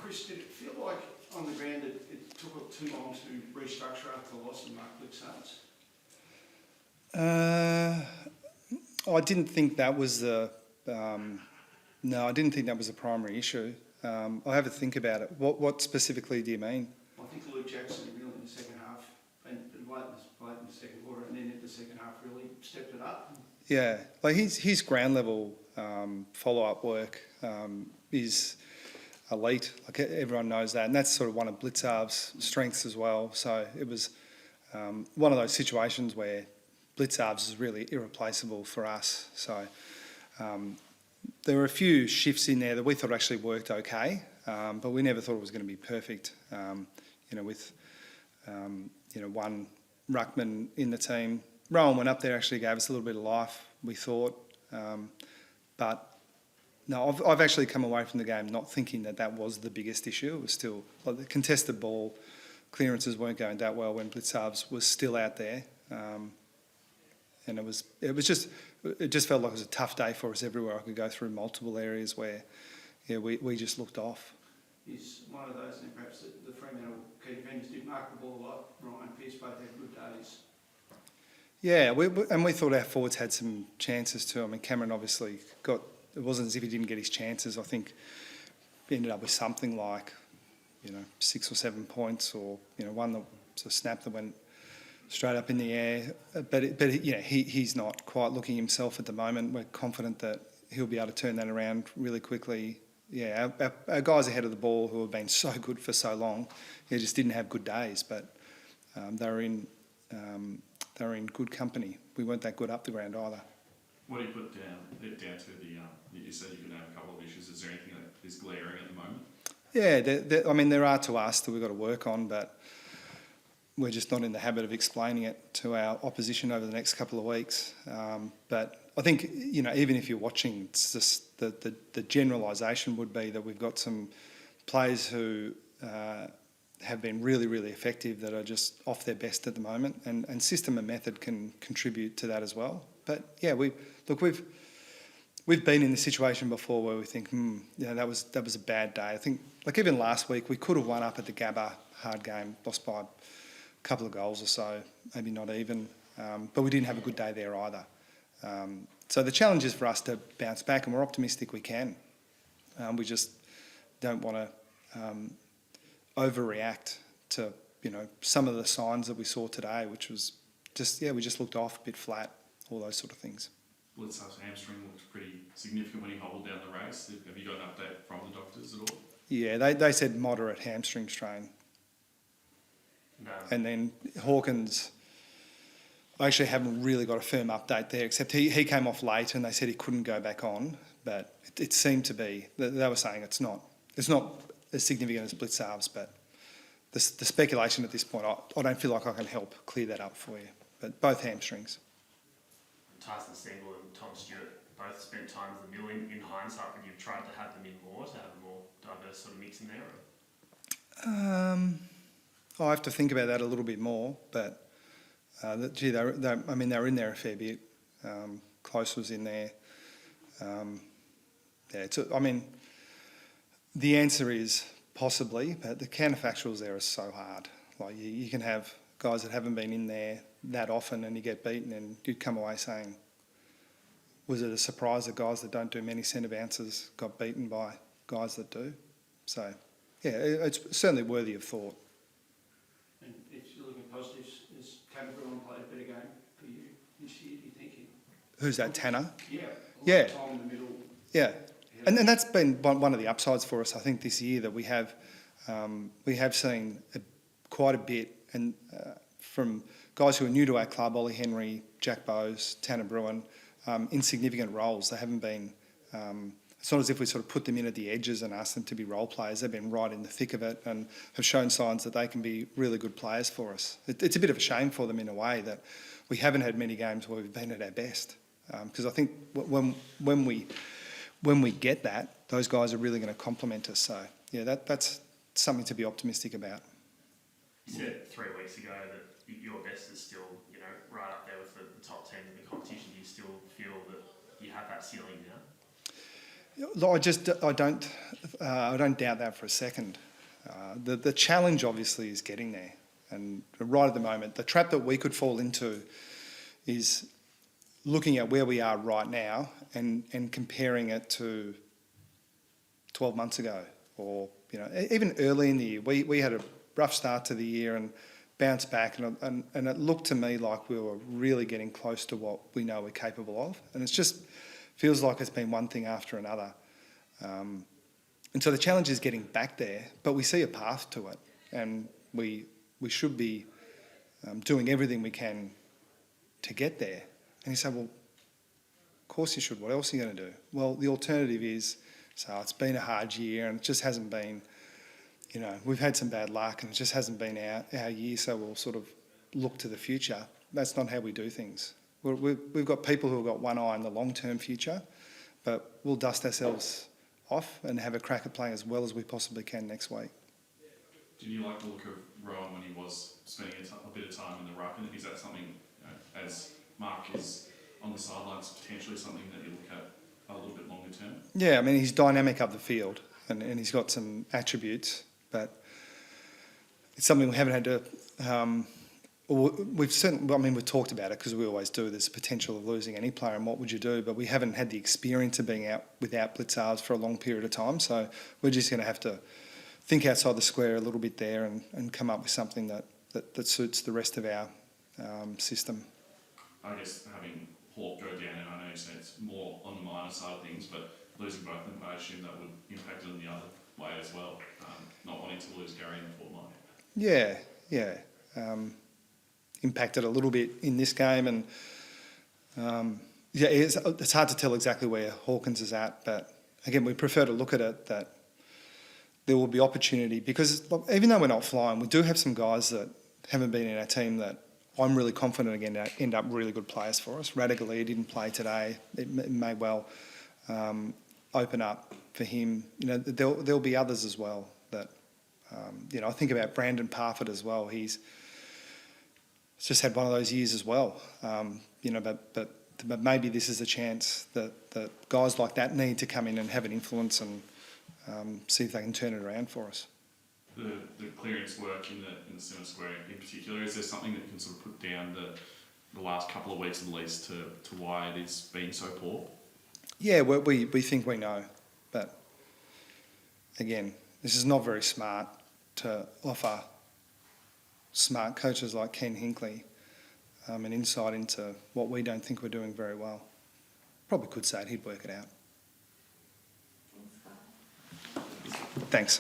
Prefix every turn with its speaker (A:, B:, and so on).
A: Chris, did it feel like on the ground it took too long to restructure after the loss of Mark Blitzards?
B: I didn't think that was the... no, I didn't think that was the primary issue. I'll have a think about it. What specifically do you mean?
A: I think Luke Jackson really in the second half, and late in the second quarter, and then in the second half really stepped it up.
B: Yeah, like his ground level follow-up work is elite. Like everyone knows that, and that's sort of one of Blitzarv's strengths as well. So it was one of those situations where Blitzarv's is really irreplaceable for us. So there were a few shifts in there that we thought actually worked okay, but we never thought it was going to be perfect. With one ruckman in the team. Rowan went up there, actually gave us a little bit of life, we thought. But no, I've actually come away from the game not thinking that was the biggest issue. It was still, like, the contested ball clearances weren't going that well when Blitzarv's was still out there. And it just felt like it was a tough day for us everywhere. I could go through multiple areas where, we just looked off.
A: Is one of those, and perhaps the Fremantle key defenders did mark the ball a lot. Ryan and Pearce both had good days.
B: Yeah, we thought our forwards had some chances too. I mean, Cameron obviously got... It wasn't as if he didn't get his chances. I think he ended up with something like, 6 or 7 points, or one that was a snap that went straight up in the air. But he's not quite looking himself at the moment. We're confident that he'll be able to turn that around really quickly. Yeah, our guys ahead of the ball who have been so good for so long, just didn't have good days, but they were in good company. We weren't that good up the ground either.
C: What do you put down to the? You said you could have a couple of issues. Is there anything that is glaring at the moment?
B: Yeah, there are to us that we've got to work on, but we're just not in the habit of explaining it to our opposition over the next couple of weeks. But I think, even if you're watching, it's just the generalisation would be that we've got some players who have been really, really effective that are just off their best at the moment, and system and method can contribute to that as well. But yeah, we've been in this situation before where we think, that was a bad day. I think, like even last week, we could have won up at the Gabba hard game, lost by a couple of goals or so, maybe not even, but we didn't have a good day there either. So the challenge is for us to bounce back, and we're optimistic we can. We just don't want to overreact to some of the signs that we saw today, which was just we just looked off, a bit flat, all those sort of things.
C: Blitzarv's hamstring looked pretty significant when he hobbled down the race. Have you got an update from the doctors at all?
B: Yeah, they said moderate hamstring strain.
C: No.
B: And then Hawkins, I actually haven't really got a firm update there, except he came off late and they said he couldn't go back on, but it seemed to be, they were saying it's not as significant as Blitzarv's, but the speculation at this point, I don't feel like I can help clear that up for you, but both hamstrings.
D: Tyson Steele and Tom Stewart both spent time as the mill in hindsight, but you've tried to have them in more, to have a more diverse sort of mix in there?
B: I have to think about that a little bit more, but they were in there a fair bit. Close was in there. The answer is possibly, but the counterfactuals there are so hard. Like you can have guys that haven't been in there that often and you get beaten, and you'd come away saying, was it a surprise that guys that don't do many centre bounces got beaten by guys that do? So, yeah, it's certainly worthy of thought.
A: And if you're looking at positives, has Tanner Bruin played a better game for you this year, do you think?
B: Who's that, Tanner?
A: Yeah. Time in the middle.
B: Yeah. And that's been one of the upsides for us, I think, this year, that we have seen quite a bit, and from guys who are new to our club, Ollie Henry, Jack Bowes, Tanner Bruin, in significant roles. They haven't been... it's not as if we sort of put them in at the edges and asked them to be role players. They've been right in the thick of it and have shown signs that they can be really good players for us. It's a bit of a shame for them in a way that we haven't had many games where we've been at our best. Because I think when we get that, those guys are really going to complement us. So, yeah, that's something to be optimistic about.
D: You said 3 weeks ago that your best is still, right up there with the top 10 in the competition. Do you still feel that you have that ceiling now?
B: Look, I don't doubt that for a second. The challenge obviously is getting there, and right at the moment, the trap that we could fall into is looking at where we are right now and comparing it to 12 months ago, or even early in the year. We had a rough start to the year and bounced back, and it looked to me like we were really getting close to what we know we're capable of, and it just feels like it's been one thing after another. And so the challenge is getting back there, but we see a path to it, and we should be doing everything we can to get there. And you say, well, of course you should. What else are you going to do? Well, the alternative is, so it's been a hard year and it just hasn't been, we've had some bad luck and it just hasn't been our year, so we'll sort of look to the future. That's not how we do things. We've got people who have got one eye on the long-term future, but we'll dust ourselves off and have a crack at playing as well as we possibly can next week.
C: Did you like the look of Rowan when he was spending a bit of time in the ruck? And is that something, as Mark is on the sidelines, potentially something that you look at a little bit longer term? Yeah,
B: he's dynamic up the field and he's got some attributes, but it's something we haven't had to... we've talked about it because we always do. There's a potential of losing any player, and what would you do? But we haven't had the experience of being out without blitzars for a long period of time, so we're just going to have to think outside the square a little bit there and come up with something that suits the rest of our system.
C: I guess having Hawke go down, and I know you said it's more on the minor side of things, but losing both of them, I assume that would impact it in the other way as well, not wanting to lose Gary in the fortnight.
B: Yeah. Impacted a little bit in this game, and it's hard to tell exactly where Hawkins is at, but again, we prefer to look at it that there will be opportunity, because even though we're not flying, we do have some guys that haven't been in our team that I'm really confident again end up really good players for us. Radigalia didn't play today. It may well open up for him. There'll be others as well that I think about Brandon Parfitt as well. He's just had one of those years as well, but maybe this is a chance that guys like that need to come in and have an influence and see if they can turn it around for us.
C: The clearance work in the centre square in particular, is there something that you can sort of put down the last couple of weeks at least to why it is being so poor?
B: Yeah, we think we know, but again, this is not very smart to offer smart coaches like Ken Hinkley an insight into what we don't think we're doing very well. Probably could say it, he'd work it out. Thanks.